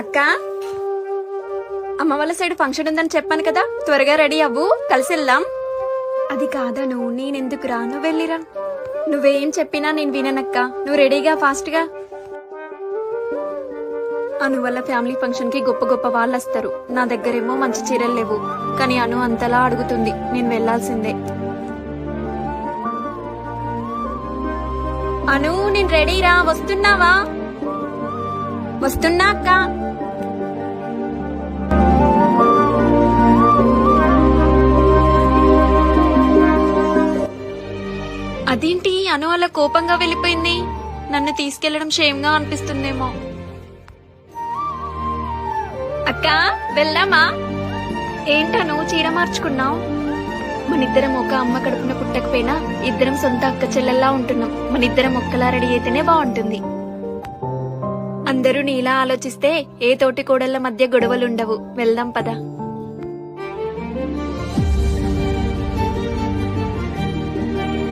అక్క, అమ్మ వాళ్ళ సైడ్ ఫంక్షన్ ఉందని చెప్పాను కదా, త్వరగా రెడీ అవ్వు, కలిసి వెళ్దాం. అది కాదను, నేనెందుకురా, నువ్వు వెళ్ళిరా. నువ్వేం చెప్పినా నేను విననక్క, నువ్వు రెడీగా ఫాస్ట్ గా. అను వల్ల ఫ్యామిలీ ఫంక్షన్ కి గొప్ప గొప్ప వాళ్ళు వస్తారు. నా దగ్గరేమో మంచి చీరలు లేవు, కానీ అను అంతలా అడుగుతుంది, నేను వెళ్లాల్సిందే. అను, నేను రెడీరా, వస్తున్నావా? వస్తున్నా అక్క. అదేంటి అను అలా కోపంగా వెళ్ళిపోయింది? నన్ను తీసుకెళ్లడం షేమ్గా అనిపిస్తుందేమో. అక్క, వెళ్దామా? ఏంటను చీర మార్చుకున్నావు? మనిద్దరం ఒక అమ్మ కడుపున పుట్టకపోయినా ఇద్దరం సొంత అక్క చెల్లెల్లా ఉంటున్నాం. మనిద్దరం ఒక్కలా రెడీ అయితేనే బాగుంటుంది. అందరూ నీలా ఆలోచిస్తే ఏ తోటి కోడళ్ల మధ్య గొడవలుండవు. వెళ్దాం పద.